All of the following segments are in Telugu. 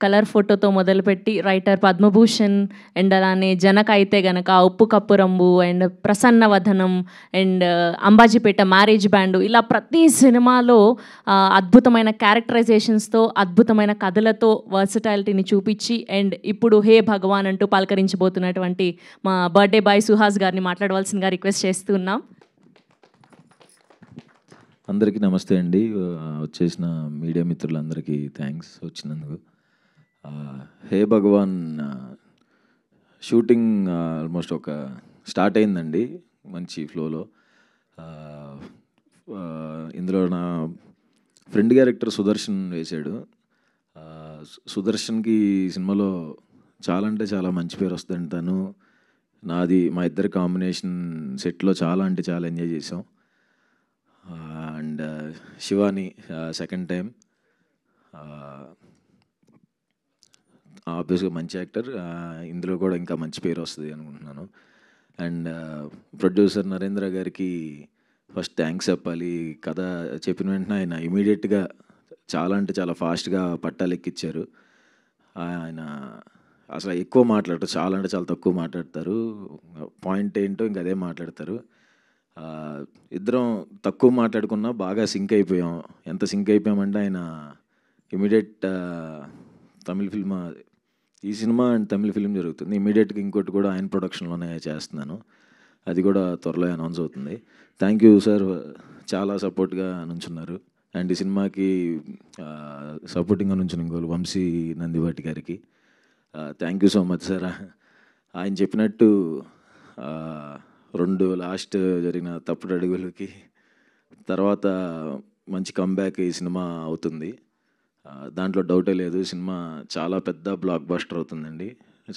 కలర్ ఫోటోతో మొదలుపెట్టి రైటర్ పద్మభూషణ్ అండ్ అలానే జనక అయితే గనక ఉప్పు cup రంబు and Prasanna Vadanam and Ambajipeta marriage band, ఇలా ప్రతి సినిమాలో అద్భుతమైన క్యారెక్టరైజేషన్స్తో అద్భుతమైన కథలతో వర్సటాలిటీని చూపించి అండ్ ఇప్పుడు హే భగవాన్ అంటూ పలకరించబోతున్నటువంటి మా బర్త్డే బాయ్ సుహాస్ గారిని మాట్లాడవలసిందిగా రిక్వెస్ట్ చేస్తున్నాం. అందరికీ నమస్తే అండి. వచ్చేసిన మీడియా మిత్రులందరికీ థ్యాంక్స్ వచ్చినందుకు. హే భగవాన్ షూటింగ్ ఆల్మోస్ట్ ఒక స్టార్ట్ అయిందండి మంచి ఫ్లోలో. ఇందులో నా ఫ్రెండ్ క్యారెక్టర్ సుదర్శన్ వేశాడు. సుదర్శన్కి సినిమాలో చాలా అంటే చాలా మంచి పేరు వస్తుందండి. తను నాది మా ఇద్దరి కాంబినేషన్ సెట్లో చాలా అంటే చాలా ఎంజాయ్ చేసాం. అండ్ శివాని సెకండ్ టైం, ఆబ్వియస్గా మంచి యాక్టర్, ఇందులో కూడా ఇంకా మంచి పేరు వస్తుంది అనుకుంటున్నాను. అండ్ ప్రొడ్యూసర్ నరేంద్ర గారికి ఫస్ట్ థ్యాంక్స్ చెప్పాలి. కథ చెప్పిన వెంటనే ఆయన ఇమీడియట్గా చాలా అంటే చాలా ఫాస్ట్గా పట్టాలు ఎక్కిచ్చారు. ఆయన అసలు ఎక్కువ మాట్లాడతారు, చాలా అంటే చాలా తక్కువ మాట్లాడతారు. పాయింట్ ఏంటో ఇంక అదే మాట్లాడతారు. ఇద్దరం తక్కువ మాట్లాడుకున్నా బాగా సింక్ అయిపోయాం. ఎంత సింక్ అయిపోయామంటే ఆయన ఇమీడియట్ తమిళ ఫిల్మ్, ఈ సినిమా అండ్ తమిళ ఫిల్మ్ జరుగుతుంది, ఇమీడియట్గా ఇంకోటి కూడా ఆయన ప్రొడక్షన్లోనే చేస్తున్నాను. అది కూడా త్వరలో అనౌన్స్ అవుతుంది. థ్యాంక్ యూ సార్, చాలా సపోర్ట్గా నుంచున్నారు. అండ్ ఈ సినిమాకి సపోర్టింగ్గా నుంచిన ఇంకోళ్ళు వంశీ నందివాటి గారికి thank you so much sir. ఆయన చెప్పినట్టు 2 లాస్ట్ జరిగిన తప్పుడు అడుగులకి తర్వాత మంచి కంబ్యాక్ ఈ సినిమా అవుతుంది. దాంట్లో డౌటే లేదు. సినిమా చాలా పెద్ద బ్లాక్ బస్టర్ అవుతుందండి.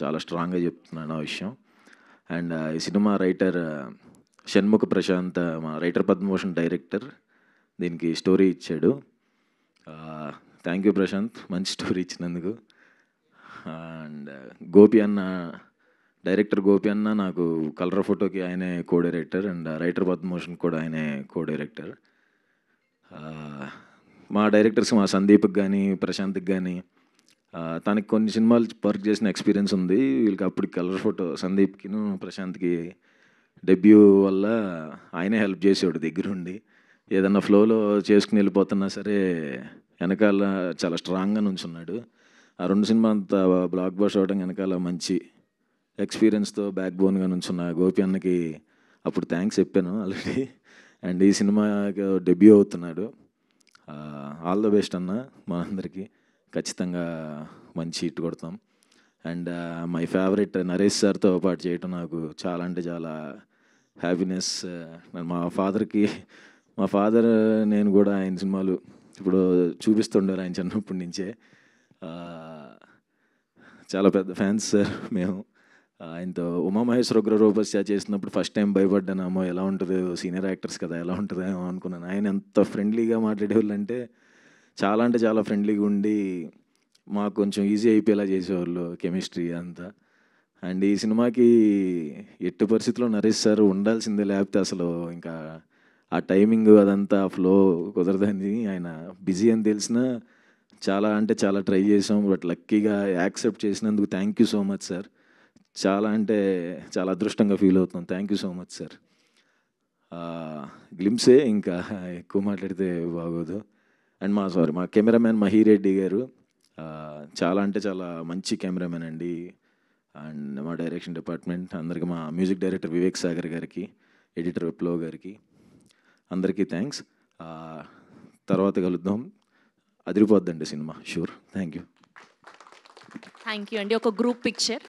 చాలా స్ట్రాంగ్గా చెప్తున్నాను ఆ విషయం. అండ్ ఈ సినిమా రైటర్ షణ్ముఖ ప్రశాంత్, మా రైటర్ పద్మభూషణ్ డైరెక్టర్, దీనికి స్టోరీ ఇచ్చాడు. థ్యాంక్ యూ ప్రశాంత్, మంచి స్టోరీ ఇచ్చినందుకు. అండ్ గోపి అన్న, డైరెక్టర్ గోపి అన్న నాకు కలర్ ఫోటోకి ఆయనే co director and writer Padma Bhushan కూడా ఆయనే కో డైరెక్టర్. మా డైరెక్టర్స్ మా సందీప్కి కానీ ప్రశాంత్కి కానీ తనకి కొన్ని సినిమాలు వర్క్ చేసిన ఎక్స్పీరియన్స్ ఉంది. వీళ్ళకి అప్పుడు కలర్ ఫోటో సందీప్కి ప్రశాంత్కి డెబ్యూ వల్ల ఆయనే హెల్ప్ చేసేవాడు దగ్గరుండి. ఏదన్నా ఫ్లోలో చేసుకుని వెళ్ళిపోతున్నా సరే వెనకాల చాలా స్ట్రాంగ్గా నుంచున్నాడు. ఆ 2 సినిమా అంత బ్లాక్ బస్టర్ అవడం వెనకాల మంచి ఎక్స్పీరియన్స్తో బ్యాక్ బోన్గా నుంచున్న గోపి అన్నకి అప్పుడు థ్యాంక్స్ చెప్పాను ఆల్రెడీ. అండ్ ఈ సినిమాకి డెబ్యూ అవుతున్నాడు. ఆల్ ద బెస్ట్ అన్న, మా అందరికీ ఖచ్చితంగా మంచి హిట్ కొడతాం. అండ్ మై ఫేవరెట్ నరేష్ సార్తో పాటు చేయటం నాకు చాలా అంటే చాలా హ్యాపీనెస్. మా ఫాదర్ నేను కూడా ఆయన సినిమాలు ఇప్పుడు చూపిస్తుండారు ఆయన చిన్నప్పటి నుంచే. చాలా పెద్ద ఫ్యాన్స్ సార్ మేము. ఆయనతో ఉమామహేశ్వర ఉగ్రరూపస్య చేసినప్పుడు ఫస్ట్ టైం భయపడ్డానేమో, ఎలా ఉంటుందో సీనియర్ యాక్టర్స్ కదా ఎలా ఉంటుందేమో అనుకున్నాను. ఆయన ఎంత ఫ్రెండ్లీగా మాట్లాడేవాళ్ళు అంటే చాలా అంటే చాలా ఫ్రెండ్లీగా ఉండి మాకు కొంచెం ఈజీ అయిపోయేలా చేసేవాళ్ళు కెమిస్ట్రీ అంతా. అండ్ ఈ సినిమాకి ఎట్టి పరిస్థితుల్లో నరేష్ సార్ ఉండాల్సిందే, లేకపోతే అసలు ఇంకా ఆ టైమింగ్ అదంతా ఫ్లో కుదరదని, ఆయన బిజీ అని తెలిసినా చాలా అంటే చాలా ట్రై చేసాం. బట్ లక్కీగా యాక్సెప్ట్ చేసినందుకు thank you so much sir. చాలా అంటే చాలా అదృష్టంగా ఫీల్ అవుతున్నాం. Thank you so much sir. Glimpse, ఇంకా ఎక్కువ మాట్లాడితే బాగోదు. అండ్ మా కెమెరామ్యాన్ మహిరెడ్డి గారు చాలా అంటే చాలా మంచి కెమెరామ్యాన్ అండి. అండ్ మా డైరెక్షన్ డిపార్ట్మెంట్ అందరికీ, మా మ్యూజిక్ డైరెక్టర్ వివేక్ సాగర్ గారికి, ఎడిటర్ విప్లవ్ గారికి అందరికీ థ్యాంక్స్. తర్వాత కలుద్దాం. అదిరిపోద్దండి సినిమా, షూర్. థ్యాంక్ యూ అండి. ఒక గ్రూప్ పిక్చర్.